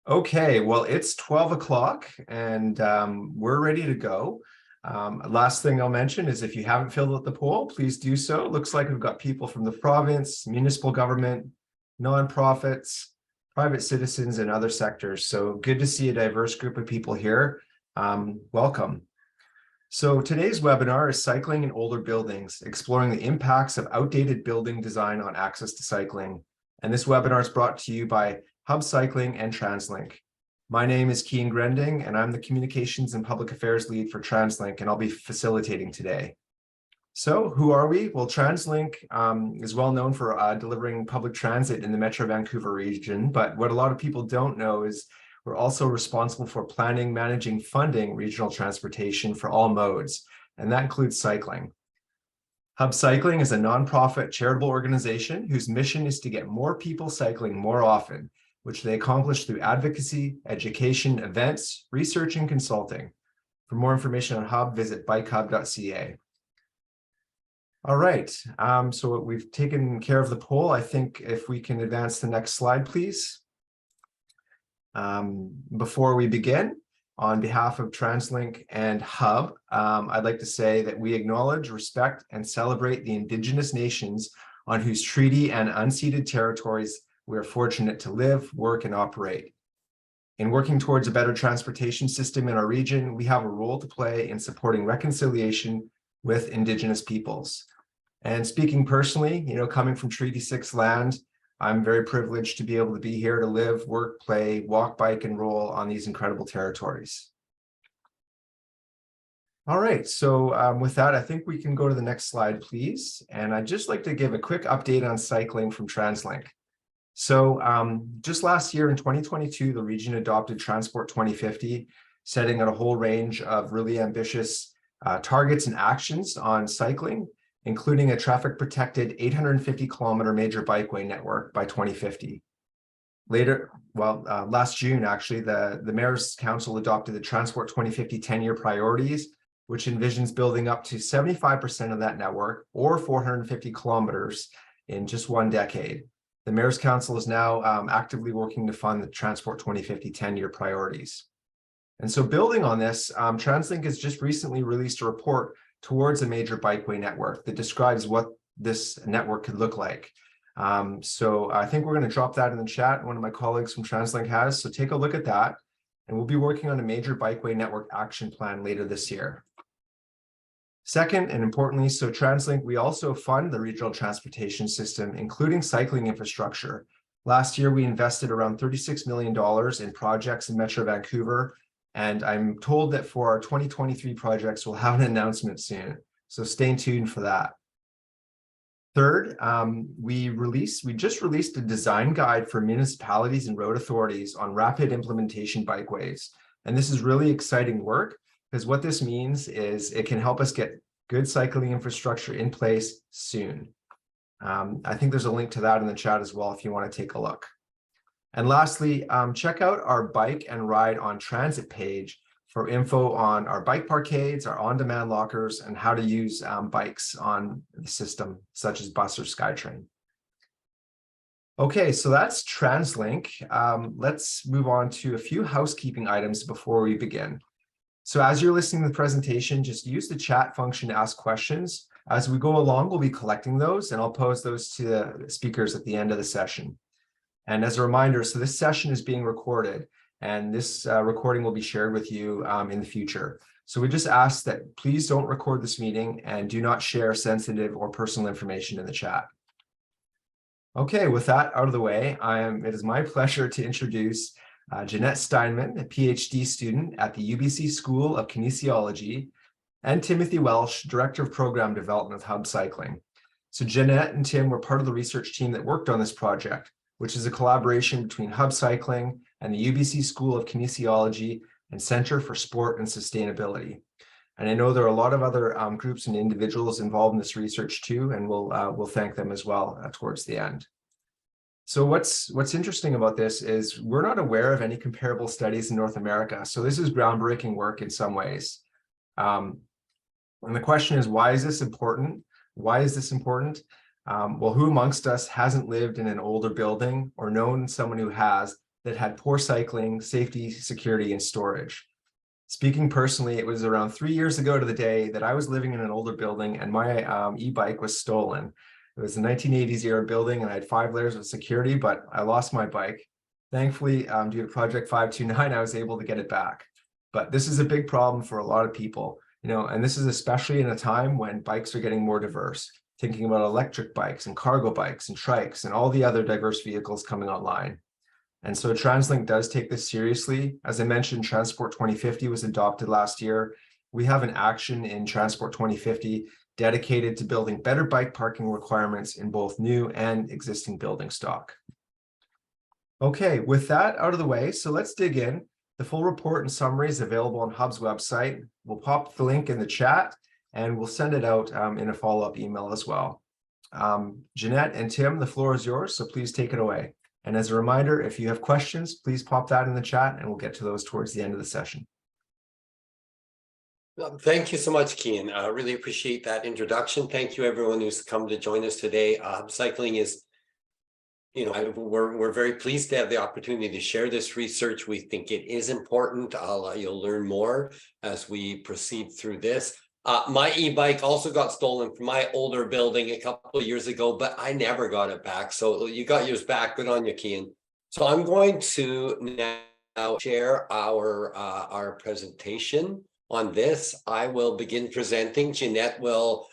Okay, well, it's 12 o'clock and we're ready to go. Last thing I'll mention is if you haven't filled out the poll, please do so. Looks like we've got people from the province, municipal government, nonprofits, private citizens, and other sectors. So good to see a diverse group of people here. Welcome. So today's webinar is Cycling in Older Buildings, exploring the impacts of outdated building design on access to cycling. And this webinar is brought to you by HUB Cycling and Translink. My name is Keen Grending, and I'm the Communications and Public Affairs Lead for Translink, and I'll be facilitating today. So who are we? Well, Translink is well known for delivering public transit in the Metro Vancouver region, but what a lot of people don't know is we're also responsible for planning, managing, funding regional transportation for all modes, and that includes cycling. HUB Cycling is a nonprofit charitable organization whose mission is to get more people cycling more often, which they accomplish through advocacy, education, events, research, and consulting. For more information on HUB, visit bikehub.ca. All right, so we've taken care of the poll. I think if we can advance the next slide, please. Before we begin, on behalf of Translink and HUB, I'd like to say that we acknowledge, respect, and celebrate the Indigenous nations on whose treaty and unceded territories we are fortunate to live, work, and operate. In working towards a better transportation system in our region, we have a role to play in supporting reconciliation with Indigenous peoples. And speaking personally, coming from Treaty 6 land, I'm very privileged to be able to be here to live, work, play, walk, bike, and roll on these incredible territories. All right, so with that, I think we can go to the next slide, please. And I'd just like to give a quick update on cycling from Translink. So just last year in 2022, the region adopted Transport 2050, setting out a whole range of really ambitious targets and actions on cycling, including a traffic protected 850-kilometer major bikeway network by 2050. Last June, actually, the Mayor's Council adopted the Transport 2050 10-year priorities, which envisions building up to 75% of that network, or 450 kilometers, in just one decade. The Mayor's Council is now actively working to fund the Transport 2050 10-year priorities. And so building on this, Translink has just recently released a report towards a major bikeway network that describes what this network could look like. So I think we're going to drop that in the chat. One of my colleagues from Translink has, so take a look at that. And we'll be working on a major bikeway network action plan later this year. Second, and importantly, so Translink, we also fund the regional transportation system, including cycling infrastructure. Last year, we invested around $36 million in projects in Metro Vancouver, and I'm told that for our 2023 projects, we'll have an announcement soon. So stay tuned for that. Third, we just released a design guide for municipalities and road authorities on rapid implementation bikeways. And this is really exciting work, because what this means is it can help us get good cycling infrastructure in place soon. I think there's a link to that in the chat as well if you want to take a look. And lastly, check out our Bike and Ride on Transit page for info on our bike parkades, our on-demand lockers, and how to use bikes on the system, such as bus or SkyTrain. Okay, so that's Translink. Let's move on to a few housekeeping items before we begin. So as you're listening to the presentation, just use the chat function to ask questions. As we go along, we'll be collecting those, and I'll pose those to the speakers at the end of the session. And as a reminder, so this session is being recorded, and this recording will be shared with you in the future. So we just ask that please don't record this meeting and do not share sensitive or personal information in the chat. Okay, with that out of the way, it is my pleasure to introduce Jeanette Steinmann, a PhD student at the UBC School of Kinesiology, and Timothy Welsh, Director of Program Development with HUB Cycling. So Jeanette and Tim were part of the research team that worked on this project, which is a collaboration between HUB Cycling and the UBC School of Kinesiology and Center for Sport and Sustainability. And I know there are a lot of other groups and individuals involved in this research too, and we'll thank them as well towards the end. So what's interesting about this is we're not aware of any comparable studies in North America. So this is groundbreaking work in some ways. And the question is, why is this important? Why is this important? Well, who amongst us hasn't lived in an older building or known someone who has that had poor cycling, safety, security, and storage. Speaking personally, it was around 3 years ago to the day that I was living in an older building and my e-bike was stolen. It was a 1980s era building and I had 5 layers of security, but I lost my bike. Thankfully, due to Project 529, I was able to get it back. But this is a big problem for a lot of people, and this is especially in a time when bikes are getting more diverse, thinking about electric bikes and cargo bikes and trikes and all the other diverse vehicles coming online. And so TransLink does take this seriously. As I mentioned, Transport 2050 was adopted last year. We have an action in Transport 2050 dedicated to building better bike parking requirements in both new and existing building stock. Okay, with that out of the way, so let's dig in. The full report and summary is available on HUB's website. We'll pop the link in the chat and we'll send it out in a follow-up email as well. Jeanette and Tim, the floor is yours, so please take it away. And as a reminder, if you have questions, please pop that in the chat and we'll get to those towards the end of the session. Thank you so much, Cian. I really appreciate that introduction. Thank you, everyone who's come to join us today. HUB Cycling is, we're very pleased to have the opportunity to share this research. We think it is important. You'll learn more as we proceed through this. My e-bike also got stolen from my older building a couple of years ago, but I never got it back. So you got yours back. Good on you, Cian. So I'm going to now share our presentation on this. I will begin presenting. Jeanette will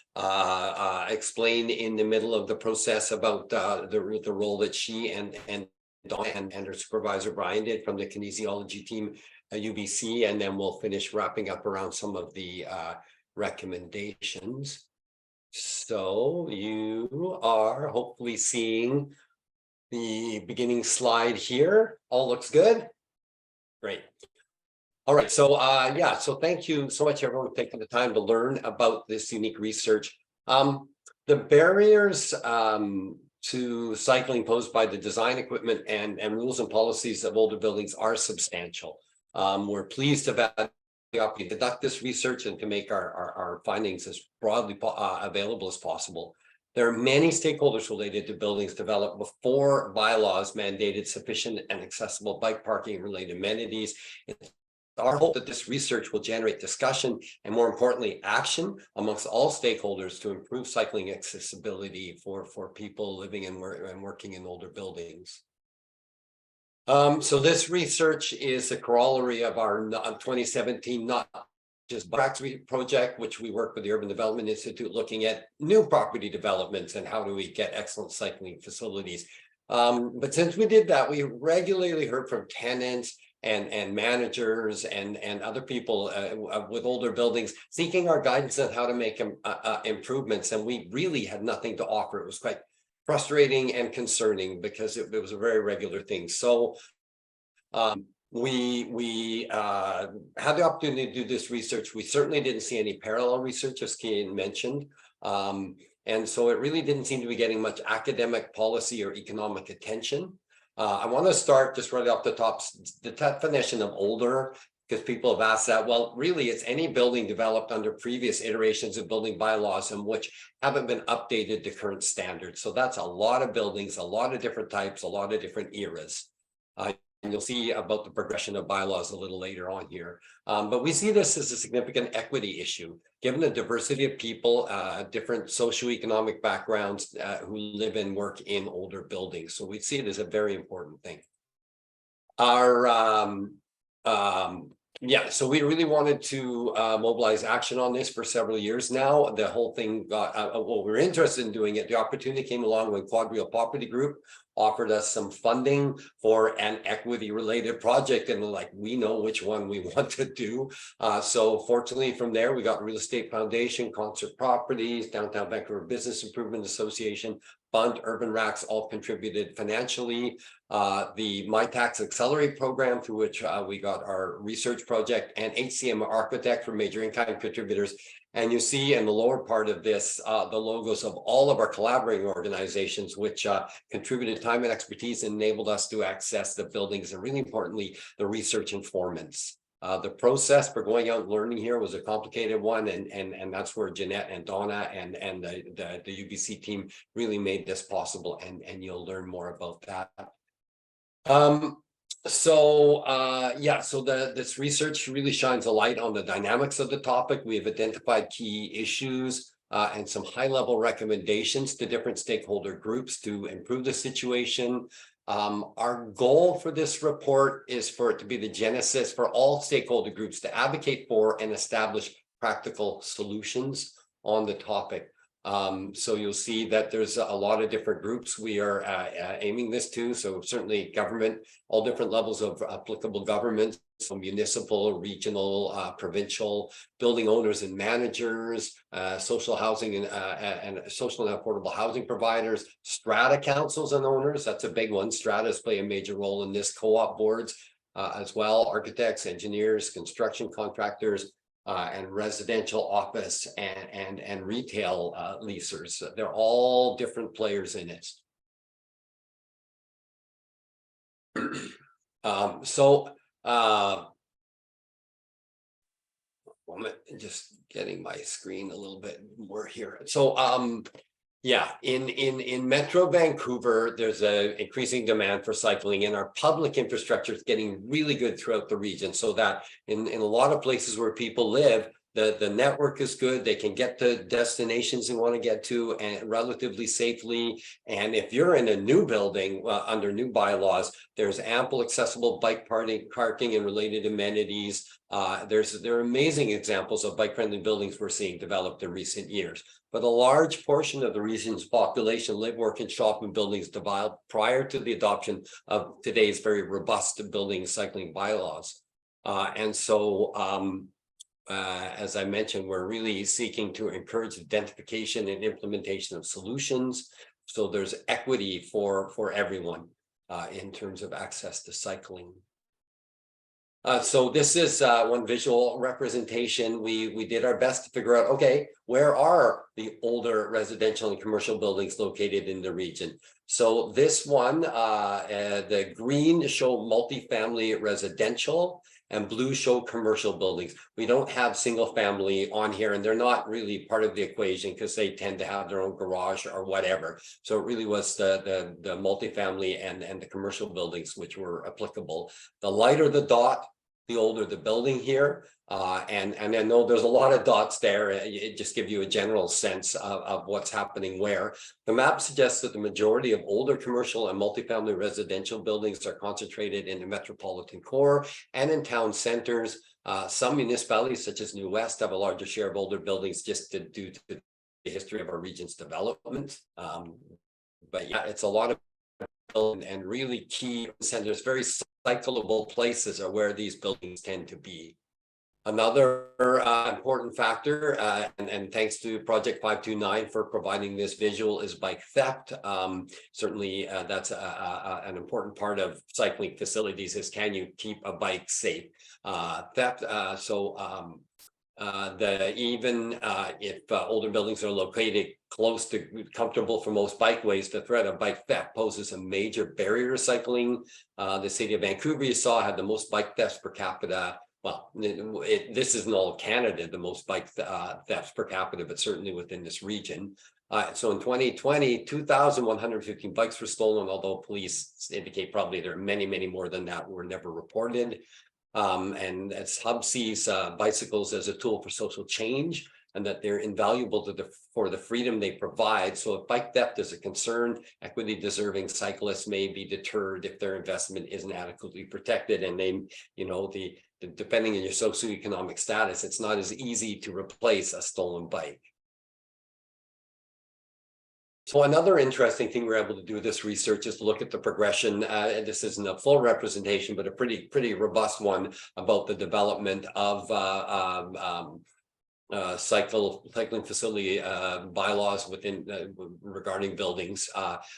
explain in the middle of the process about the role that she and Donna and her supervisor Brian did from the kinesiology team at UBC, and then we'll finish wrapping up around some of the recommendations. So you are hopefully seeing the beginning slide here. All looks good. Great. All right. So so thank you so much, everyone, for taking the time to learn about this unique research. The barriers to cycling posed by the design, equipment, and rules and policies of older buildings are substantial. We're pleased about the opportunity to conduct this research and to make our findings as broadly available as possible. There are many stakeholders related to buildings developed before bylaws mandated sufficient and accessible bike parking related amenities. It's our hope that this research will generate discussion and, more importantly, action amongst all stakeholders to improve cycling accessibility for people living and working in older buildings. So this research is a corollary of our 2017 Not Just Bikes project, which we work with the Urban Development Institute looking at new property developments and how do we get excellent cycling facilities. But since we did that, we regularly heard from tenants and managers and other people with older buildings seeking our guidance on how to make improvements, and we really had nothing to offer. It was quite frustrating and concerning because it was a very regular thing. So we had the opportunity to do this research. We certainly didn't see any parallel research, as Cian mentioned. And so it really didn't seem to be getting much academic, policy, or economic attention. I want to start just right off the top, the definition of older, because people have asked that. Well, really, it's any building developed under previous iterations of building bylaws and which haven't been updated to current standards. So that's a lot of buildings, a lot of different types, a lot of different eras. And you'll see about the progression of bylaws a little later on here. But we see this as a significant equity issue, given the diversity of people, different socioeconomic backgrounds who live and work in older buildings. So we see it as a very important thing. So we really wanted to mobilize action on this for several years now. The whole thing got, well, we were interested in doing it. The opportunity came along when Quadrille Property Group offered us some funding for an equity related project, and like, we know which one we want to do. So fortunately from there, we got Real Estate Foundation, Concert Properties, Downtown Vancouver Business Improvement Association, Fund, Urban Racks all contributed financially. The My Tax Accelerate program, through which we got our research project, and HCM Architect for major in-kind contributors. And you see in the lower part of this, the logos of all of our collaborating organizations, which contributed time and expertise and enabled us to access the buildings, and really importantly, the research informants. The process for going out and learning here was a complicated one, and that's where Jeanette and Donna and the UBC team really made this possible, and you'll learn more about that. So this research really shines a light on the dynamics of the topic. We have identified key issues and some high-level recommendations to different stakeholder groups to improve the situation. Our goal for this report is for it to be the genesis for all stakeholder groups to advocate for and establish practical solutions on the topic. So you'll see that there's a lot of different groups we are aiming this to. So certainly government, all different levels of applicable government, so municipal, regional, provincial, building owners and managers, social housing and social and affordable housing providers, strata councils and owners. That's a big one. Stratas play a major role in this, co-op boards as well, architects, engineers, construction contractors, and residential office and retail leasers. They're all different players in it. I'm just getting my screen a little bit more here. Yeah, in Metro Vancouver, there's a increasing demand for cycling, and our public infrastructure is getting really good throughout the region, so that in a lot of places where people live, the network is good. They can get to destinations they want to get to and relatively safely. And if you're in a new building under new bylaws, there's ample accessible bike parking and related amenities. There are amazing examples of bike-friendly buildings we're seeing developed in recent years. But a large portion of the region's population live, work, and shop in buildings developed prior to the adoption of today's very robust building cycling bylaws. As I mentioned, we're really seeking to encourage identification and implementation of solutions, so there's equity for everyone in terms of access to cycling. So this is one visual representation. We did our best to figure out, okay, where are the older residential and commercial buildings located in the region? So this one, the green show multifamily residential and blue show commercial buildings. We don't have single family on here, and they're not really part of the equation because they tend to have their own garage or whatever. So it really was the multifamily and the commercial buildings which were applicable. The lighter the dot, the older the building here. And I know there's a lot of dots there. It just gives you a general sense of what's happening where. The map suggests that the majority of older commercial and multifamily residential buildings are concentrated in the metropolitan core and in town centers. Some municipalities, such as New West, have a larger share of older buildings just due to the history of our region's development. But yeah, it's a lot of and really key centers, very cyclable places are where these buildings tend to be. Another important factor, and thanks to Project 529 for providing this visual, is bike theft. Certainly, that's an important part of cycling facilities is, can you keep a bike safe? Theft, if older buildings are located close to comfortable for most bikeways, the threat of bike theft poses a major barrier to cycling. The city of Vancouver, you saw, had the most bike thefts per capita. Well, this isn't all of Canada, the most bike thefts per capita, but certainly within this region. So in 2020, 2,115 bikes were stolen, although police indicate probably there are many, many more than that were never reported. And as HUB sees bicycles as a tool for social change, and that they're invaluable for the freedom they provide. So if bike theft is a concern, equity deserving cyclists may be deterred if their investment isn't adequately protected. And they, depending on your socioeconomic status, it's not as easy to replace a stolen bike. So another interesting thing we're able to do with this research is to look at the progression. And this isn't a full representation, but a pretty robust one about the development of cycling facility bylaws within regarding buildings.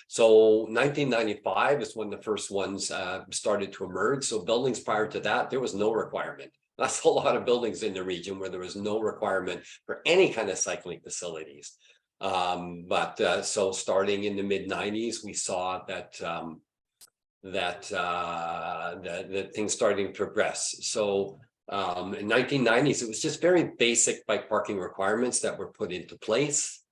So 1995 is when the first ones started to emerge. So buildings prior to that, there was no requirement. That's a lot of buildings in the region where there was no requirement for any kind of cycling facilities. So starting in the mid-90s, we saw that that things starting to progress. So in 1990s, it was just very basic bike parking requirements that were put into place.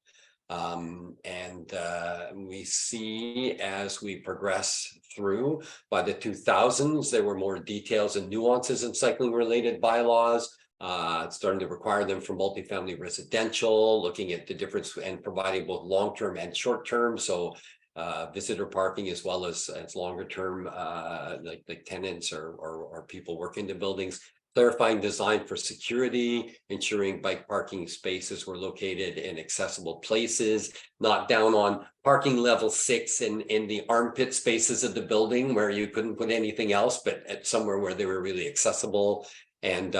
We see as we progress through, by the 2000s, there were more details and nuances in cycling related bylaws, starting to require them for multifamily residential, looking at the difference and providing both long-term and short-term. So visitor parking as well as longer term, like tenants or people working in the buildings. Clarifying design for security, ensuring bike parking spaces were located in accessible places, not down on parking level 6 in the armpit spaces of the building where you couldn't put anything else, but at somewhere where they were really accessible, and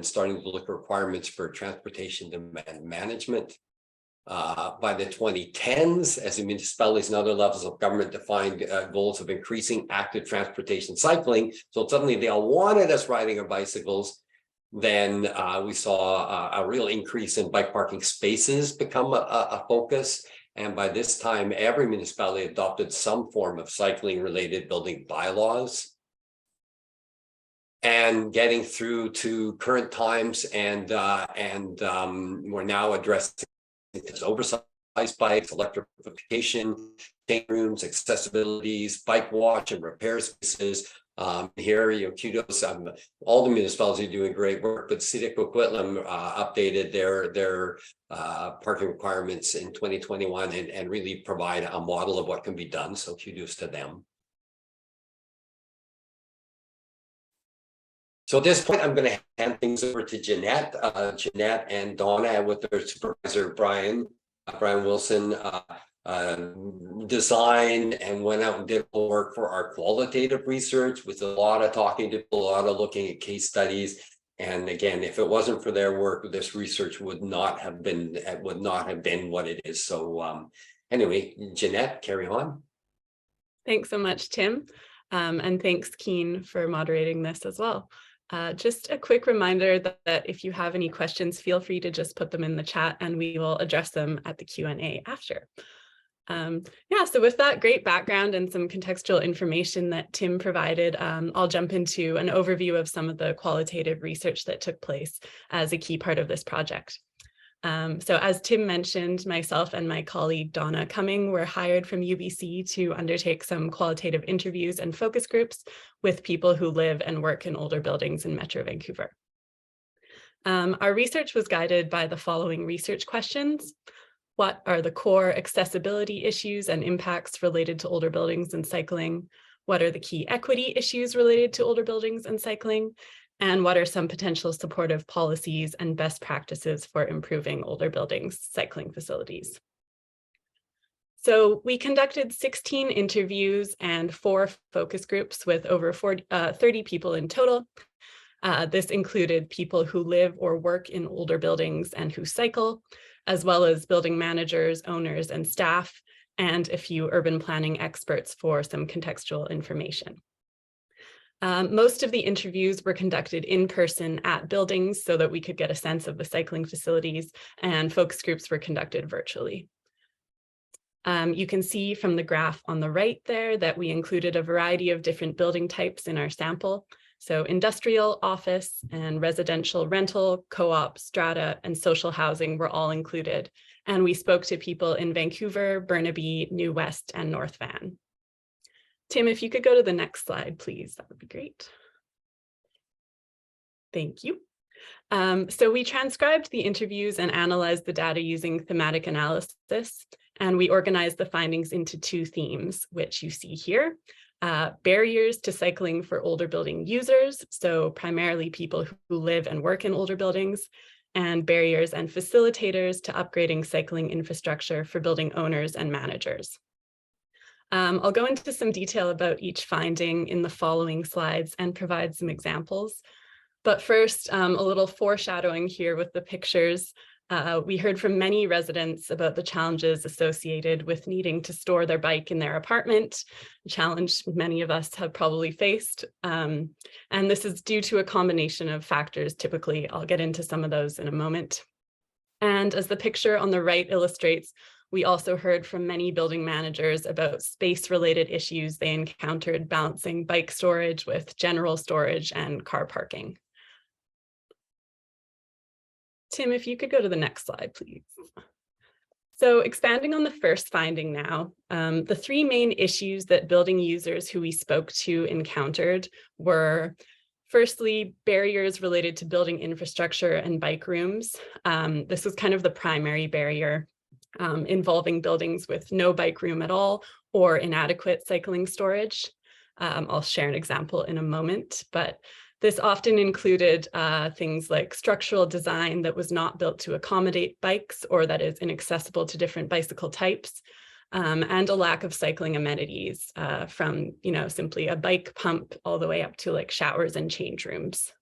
starting to look at requirements for transportation demand management. By the 2010s, as the municipalities and other levels of government defined goals of increasing active transportation cycling, so suddenly they all wanted us riding our bicycles, then we saw a real increase in bike parking spaces become a focus. And by this time, every municipality adopted some form of cycling related building bylaws. And getting through to current times, and we're now addressing oversized bikes, electrification, change rooms, accessibilities, bike wash and repair spaces. Here, kudos. All the municipalities are doing great work, but City of Coquitlam updated their parking requirements in 2021 and really provide a model of what can be done. So kudos to them. So at this point, I'm going to hand things over to Jeanette. Jeanette and Donna, with their supervisor, Brian Wilson, designed and went out and did work for our qualitative research with a lot of talking to people, a lot of looking at case studies. And again, if it wasn't for their work, this research would not have been what it is. So anyway, Jeanette, carry on. Thanks so much, Tim. And thanks, Keen, for moderating this as well. Just a quick reminder that if you have any questions, feel free to just put them in the chat and we will address them at the Q&A after. So with that great background and some contextual information that Tim provided, I'll jump into an overview of some of the qualitative research that took place as a key part of this project. So as Tim mentioned, myself and my colleague Donna Cumming were hired from UBC to undertake some qualitative interviews and focus groups with people who live and work in older buildings in Metro Vancouver. Our research was guided by the following research questions. What are the core accessibility issues and impacts related to older buildings and cycling? What are the key equity issues related to older buildings and cycling? And what are some potential supportive policies and best practices for improving older buildings cycling facilities? So we conducted 16 interviews and 4 focus groups with over 30 people in total. This included people who live or work in older buildings and who cycle, as well as building managers, owners, and staff, and a few urban planning experts for some contextual information. Most of the interviews were conducted in person at buildings so that we could get a sense of the cycling facilities, and focus groups were conducted virtually. You can see from the graph on the right there that we included a variety of different building types in our sample. So industrial, office, and residential rental, co-op, strata, and social housing were all included. And we spoke to people in Vancouver, Burnaby, New West, and North Van. Tim, if you could go to the next slide, please, that would be great. Thank you. So we transcribed the interviews and analyzed the data using thematic analysis, and we organized the findings into 2 themes, which you see here. Barriers to cycling for older building users, so primarily people who live and work in older buildings, and barriers and facilitators to upgrading cycling infrastructure for building owners and managers. I'll go into some detail about each finding in the following slides and provide some examples. But first, a little foreshadowing here with the pictures. We heard from many residents about the challenges associated with needing to store their bike in their apartment, a challenge many of us have probably faced. And this is due to a combination of factors. Typically, I'll get into some of those in a moment. And as the picture on the right illustrates, we also heard from many building managers about space-related issues they encountered balancing bike storage with general storage and car parking. Tim, if you could go to the next slide, please. So expanding on the first finding now, the three main issues that building users who we spoke to encountered were, firstly, barriers related to building infrastructure and bike rooms. This was kind of the primary barrier, involving buildings with no bike room at all or inadequate cycling storage. I'll share an example in a moment, but this often included things like structural design that was not built to accommodate bikes or that is inaccessible to different bicycle types, and a lack of cycling amenities from, simply a bike pump all the way up to like showers and change rooms.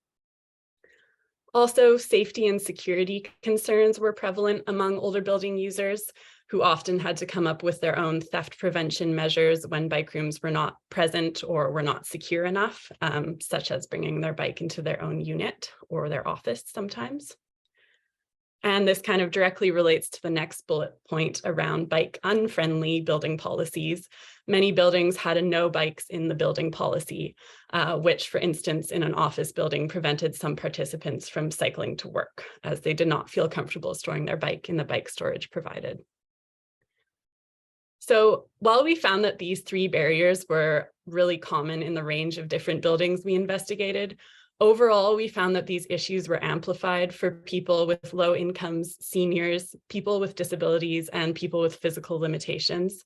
Also, safety and security concerns were prevalent among older building users who often had to come up with their own theft prevention measures when bike rooms were not present or were not secure enough, such as bringing their bike into their own unit or their office sometimes. And this kind of directly relates to the next bullet point around bike unfriendly building policies. Many buildings had a no bikes in the building policy, which, for instance, in an office building prevented some participants from cycling to work as they did not feel comfortable storing their bike in the bike storage provided. So while we found that these three barriers were really common in the range of different buildings we investigated, overall, we found that these issues were amplified for people with low incomes, seniors, people with disabilities, and people with physical limitations.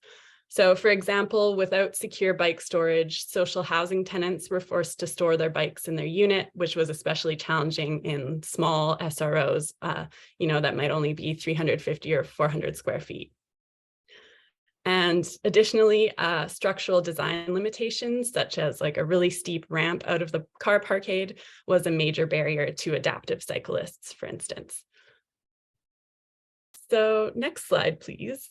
So for example, without secure bike storage, social housing tenants were forced to store their bikes in their unit, which was especially challenging in small SROs, that might only be 350 or 400 square feet. And additionally, structural design limitations, such as like a really steep ramp out of the car parkade, was a major barrier to adaptive cyclists, for instance. So next slide, please.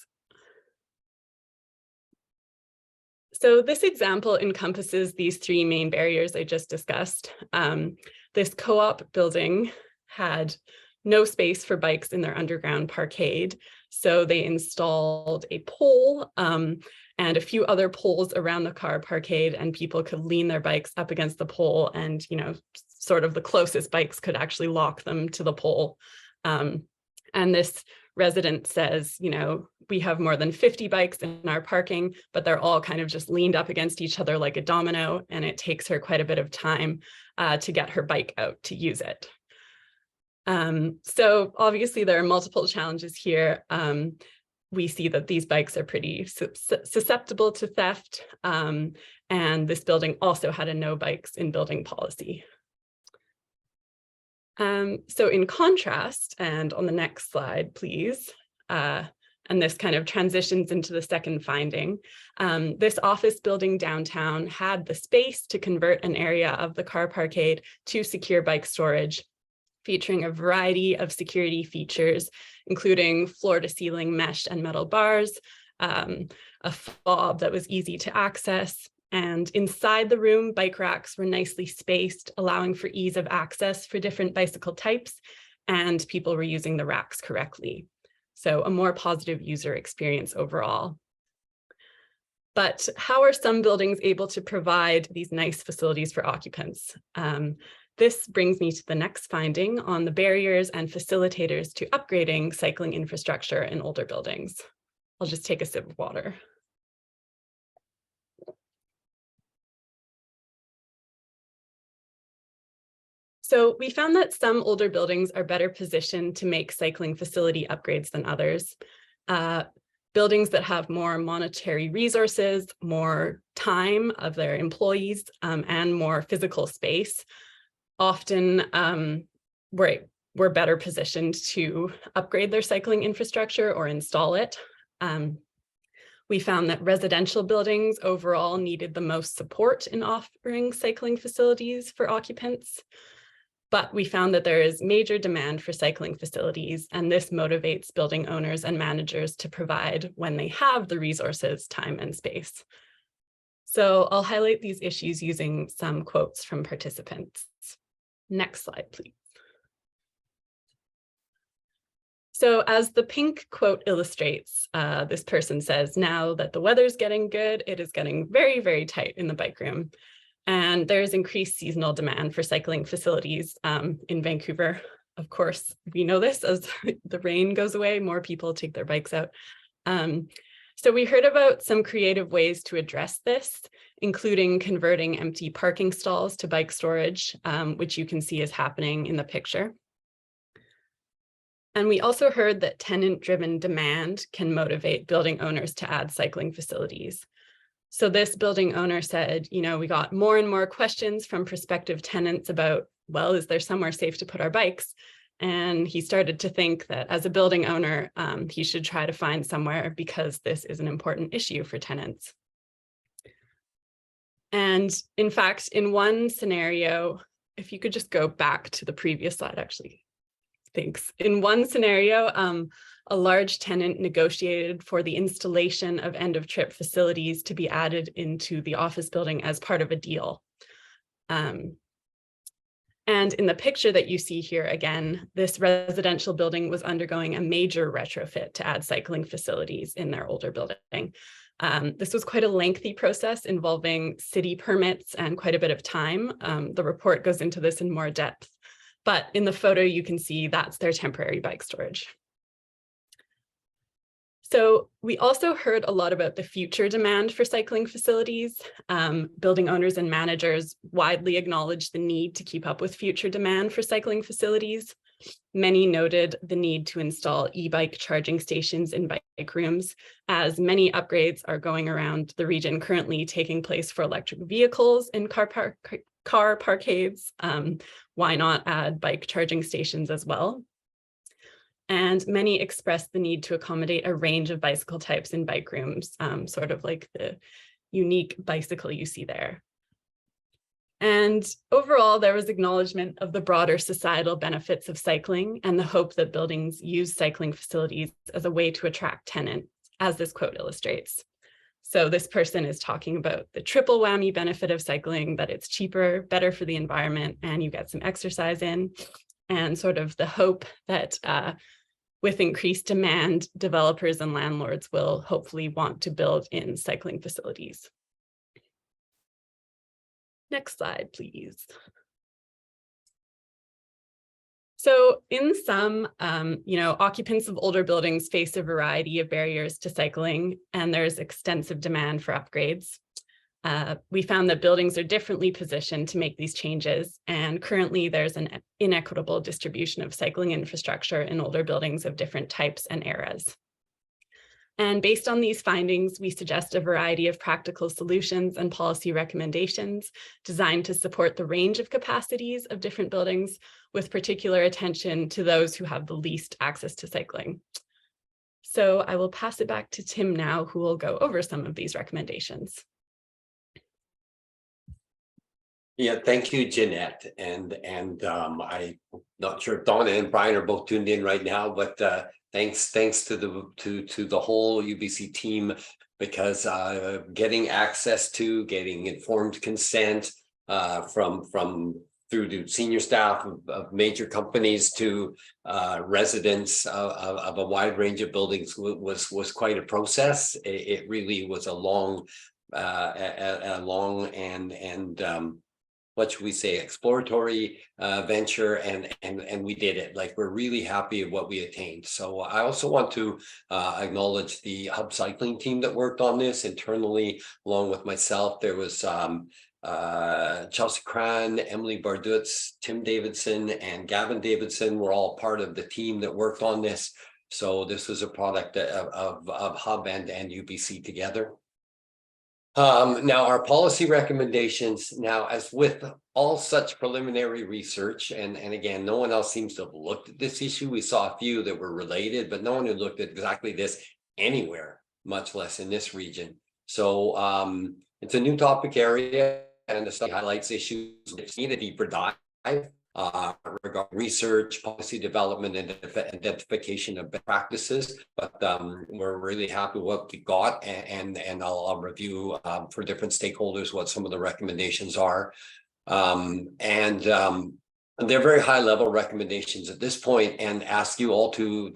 So this example encompasses these three main barriers I just discussed. This co-op building had no space for bikes in their underground parkade. So they installed a pole and a few other poles around the car parkade, and people could lean their bikes up against the pole, and, sort of the closest bikes could actually lock them to the pole. And this resident says, we have more than 50 bikes in our parking, but they're all kind of just leaned up against each other like a domino, and it takes her quite a bit of time to get her bike out to use it. So obviously there are multiple challenges here. We see that these bikes are pretty susceptible to theft, and this building also had a no bikes in building policy. So in contrast, and on the next slide, please, and this kind of transitions into the second finding, this office building downtown had the space to convert an area of the car parkade to secure bike storage, featuring a variety of security features, including floor-to-ceiling mesh and metal bars, a fob that was easy to access, and inside the room, bike racks were nicely spaced, allowing for ease of access for different bicycle types, and people were using the racks correctly. So a more positive user experience overall. But how are some buildings able to provide these nice facilities for occupants? This brings me to the next finding on the barriers and facilitators to upgrading cycling infrastructure in older buildings. I'll just take a sip of water. So we found that some older buildings are better positioned to make cycling facility upgrades than others. Buildings that have more monetary resources, more time of their employees, and more physical space often were better positioned to upgrade their cycling infrastructure or install it. We found that residential buildings overall needed the most support in offering cycling facilities for occupants. But we found that there is major demand for cycling facilities, and this motivates building owners and managers to provide when they have the resources, time, and space. So I'll highlight these issues using some quotes from participants. Next slide, please. So as the pink quote illustrates, this person says, now that the weather's getting good, it is getting very, very tight in the bike room. And there's increased seasonal demand for cycling facilities in Vancouver, of course, we know this as the rain goes away, more people take their bikes out. So we heard about some creative ways to address this, including converting empty parking stalls to bike storage, which you can see is happening in the picture. And we also heard that tenant-driven demand can motivate building owners to add cycling facilities. So this building owner said, you know, we got more and more questions from prospective tenants about, well, is there somewhere safe to put our bikes? And he started to think that as a building owner, he should try to find somewhere because this is an important issue for tenants. And in fact, in one scenario, if you could just go back to the previous slide, actually, thanks. In one scenario, a large tenant negotiated for the installation of end-of-trip facilities to be added into the office building as part of a deal. And in the picture that you see here, again, this residential building was undergoing a major retrofit to add cycling facilities in their older building. This was quite a lengthy process involving city permits and quite a bit of time. The report goes into this in more depth, but in the photo you can see that's their temporary bike storage. So we also heard a lot about the future demand for cycling facilities. Building owners and managers widely acknowledge the need to keep up with future demand for cycling facilities. Many noted the need to install e-bike charging stations in bike rooms, as many upgrades are going around the region currently taking place for electric vehicles in car parkades. Why not add bike charging stations as well? And many expressed the need to accommodate a range of bicycle types in bike rooms, sort of like the unique bicycle you see there. And overall, there was acknowledgement of the broader societal benefits of cycling and the hope that buildings use cycling facilities as a way to attract tenants, as this quote illustrates. So this person is talking about the triple whammy benefit of cycling, that it's cheaper, better for the environment, and you get some exercise in, and sort of the hope that with increased demand, developers and landlords will hopefully want to build in cycling facilities. Next slide, please. So in sum, occupants of older buildings face a variety of barriers to cycling, and there's extensive demand for upgrades. We found that buildings are differently positioned to make these changes, and currently there's an inequitable distribution of cycling infrastructure in older buildings of different types and eras. And based on these findings, we suggest a variety of practical solutions and policy recommendations designed to support the range of capacities of different buildings, with particular attention to those who have the least access to cycling. So I will pass it back to Tim now, who will go over some of these recommendations. Yeah, thank you, Jeanette. And I'm not sure if Donna and Brian are both tuned in right now, but thanks to the whole UBC team, because getting access to, getting informed consent through to senior staff of major companies to residents of a wide range of buildings was quite a process. It really was a long and what should we say, exploratory venture, and we did it. Like, we're really happy with what we attained. So I also want to acknowledge the HUB Cycling team that worked on this internally, along with myself. There was Chelsea Cran, Emily Bardutz, Tim Davidson, and Gavin Davidson were all part of the team that worked on this. So this was a product of HUB and UBC together. Now, our policy recommendations, now, as with all such preliminary research, and again, no one else seems to have looked at this issue. We saw a few that were related, but no one had looked at exactly this anywhere, much less in this region. So it's a new topic area, and the study highlights issues which need a deeper dive regarding research, policy development, and identification of best practices. But we're really happy with what we got, and I'll review for different stakeholders what some of the recommendations are. They're very high level recommendations at this point, and ask you all to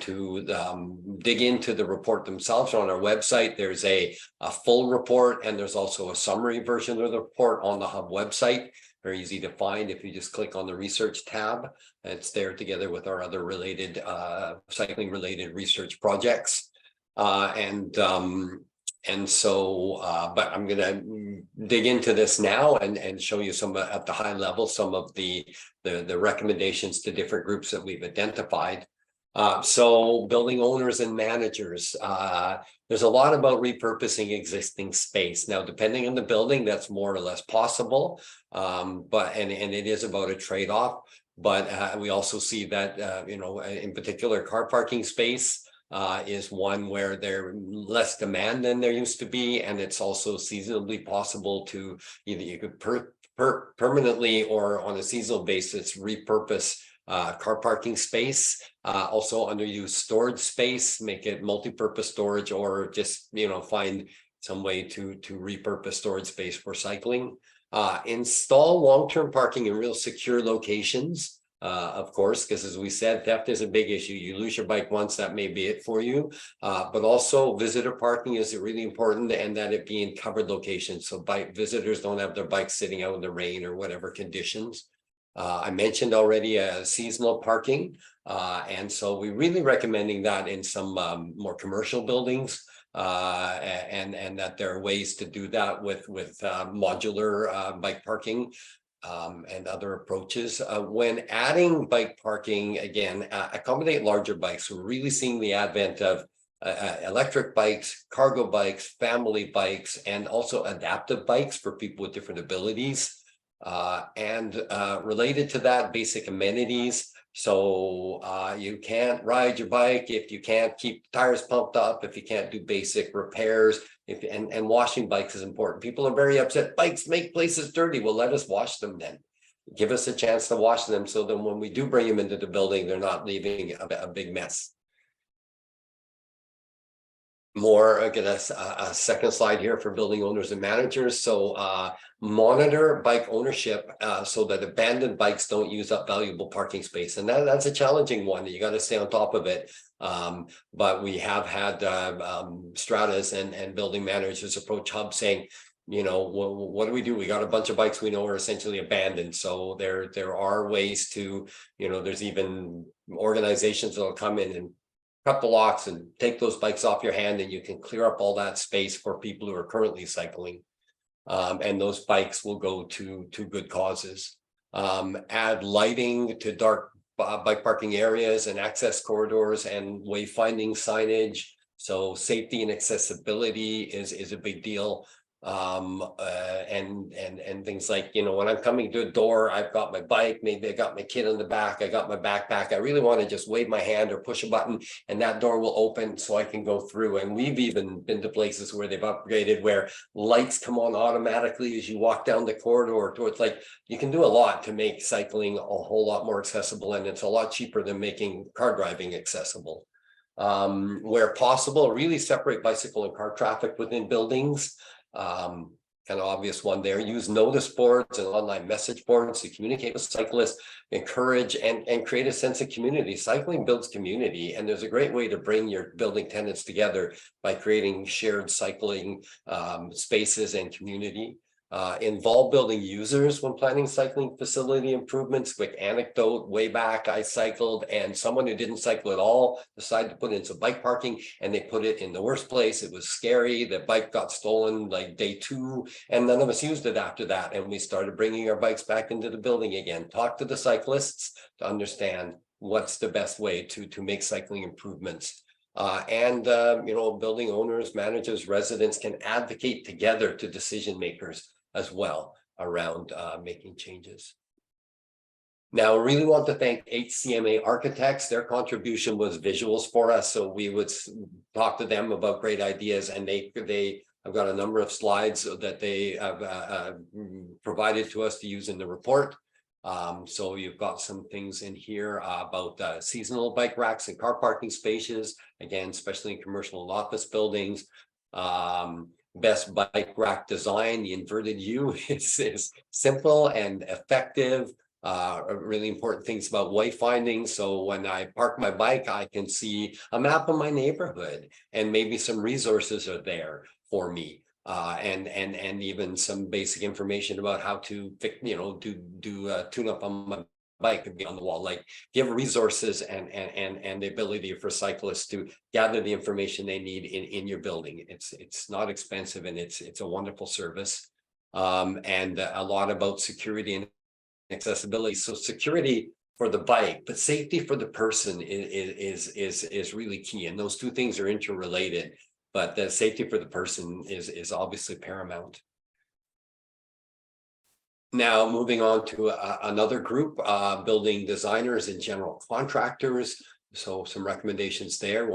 dig into the report themselves. On our website, there's a full report, and there's also a summary version of the report on the HUB website. Very easy to find if you just click on the research tab. It's there together with our other related cycling related research projects. And so, but I'm going to dig into this now and show you some at the high level, some of the recommendations to different groups that we've identified. So building owners and managers, there's a lot about repurposing existing space. Now, depending on the building, that's more or less possible, but it is about a trade-off. But we also see that, in particular, car parking space is one where there's less demand than there used to be, and it's also seasonally possible to either you could permanently or on a seasonal basis repurpose car parking space, also underused storage space, make it multi-purpose storage, or just find some way to repurpose storage space for cycling. Install long-term parking in real secure locations. Of course, because as we said, theft is a big issue. You lose your bike once, that may be it for you. But also visitor parking is really important, and that it be in covered locations. So visitors don't have their bikes sitting out in the rain or whatever conditions. I mentioned already seasonal parking. And so we're really recommending that in some more commercial buildings. And that there are ways to do that with modular bike parking. And other approaches. When adding bike parking, again, accommodate larger bikes. We're really seeing the advent of electric bikes, cargo bikes, family bikes, and also adaptive bikes for people with different abilities. And related to that, basic amenities. So you can't ride your bike if you can't keep tires pumped up, if you can't do basic repairs. And washing bikes is important. People are very upset. Bikes make places dirty. Well, let us wash them then. Give us a chance to wash them, so that when we do bring them into the building, they're not leaving a big mess. More, I get a second slide here for building owners and managers. So monitor bike ownership so that abandoned bikes don't use up valuable parking space. And that's a challenging one. You got to stay on top of it. But we have had stratas and building managers approach HUB saying, what do? We got a bunch of bikes we know are essentially abandoned. So there are ways to, there's even organizations that'll come in and cut the locks and take those bikes off your hand, and you can clear up all that space for people who are currently cycling. And those bikes will go to good causes. Add lighting to dark bike parking areas and access corridors and wayfinding signage. So safety and accessibility is a big deal. And things like, when I'm coming to a door, I've got my bike, maybe I got my kid in the back, I got my backpack. I really want to just wave my hand or push a button and that door will open so I can go through. And we've even been to places where they've upgraded where lights come on automatically as you walk down the corridor. It's like you can do a lot to make cycling a whole lot more accessible, and it's a lot cheaper than making car driving accessible. Where possible, really separate bicycle and car traffic within buildings. Kind of obvious one there. Use notice boards and online message boards to communicate with cyclists, encourage and create a sense of community. Cycling builds community, and there's a great way to bring your building tenants together by creating shared cycling spaces and community. Involve building users when planning cycling facility improvements. Quick anecdote, way back I cycled and someone who didn't cycle at all decided to put in some bike parking, and they put it in the worst place. It was scary. The bike got stolen like day 2 and none of us used it after that. And we started bringing our bikes back into the building again. Talk to the cyclists to understand what's the best way to make cycling improvements. Building owners, managers, residents can advocate together to decision makers as well around making changes. Now, I really want to thank HCMA Architects. Their contribution was visuals for us, so we would talk to them about great ideas, and I've got a number of slides that they have provided to us to use in the report. So you've got some things in here about seasonal bike racks and car parking spaces, again, especially in commercial and office buildings. Best bike rack design. The inverted U is simple and effective. Really important things about wayfinding. So when I park my bike, I can see a map of my neighborhood, and maybe some resources are there for me. And even some basic information about how to fix, do tune up on my bike and be on the wall. Like, give resources and the ability for cyclists to gather the information they need in your building. It's not expensive, and it's a wonderful service. And a lot about security and accessibility. So security for the bike, but safety for the person is really key. And those two things are interrelated, but the safety for the person is obviously paramount. Now, moving on to another group, building designers and general contractors. So some recommendations there.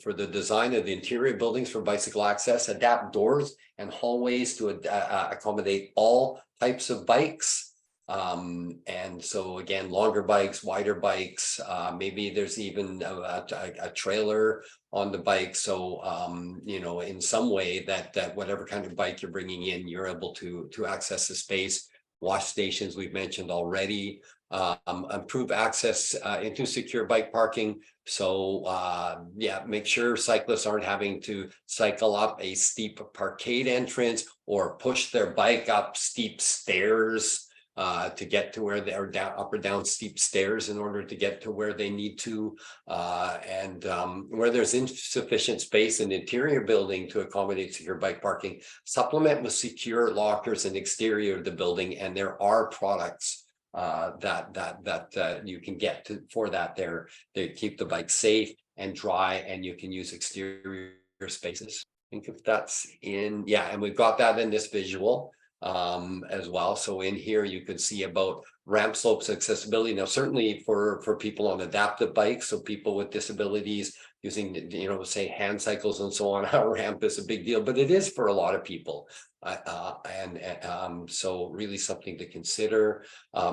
For the design of the interior buildings for bicycle access, adapt doors and hallways to accommodate all types of bikes. And so again, longer bikes, wider bikes, maybe there's even a trailer on the bike. So, in some way that whatever kind of bike you're bringing in, you're able to access the space. Wash stations we've mentioned already. Improve access into secure bike parking. So make sure cyclists aren't having to cycle up a steep parkade entrance or push their bike up steep stairs to get to where they are, up or down steep stairs in order to get to where they need to, and where there's insufficient space in the interior building to accommodate secure bike parking, supplement with secure lockers in the exterior of the building. And there are products that you can get for that. They keep the bike safe and dry, and you can use exterior spaces. I think if that's and we've got that in this visual as well. So in here you can see about ramp slopes, accessibility. Now, certainly for people on adaptive bikes, so people with disabilities using, say hand cycles and so on, a ramp is a big deal, but it is for a lot of people. So really something to consider.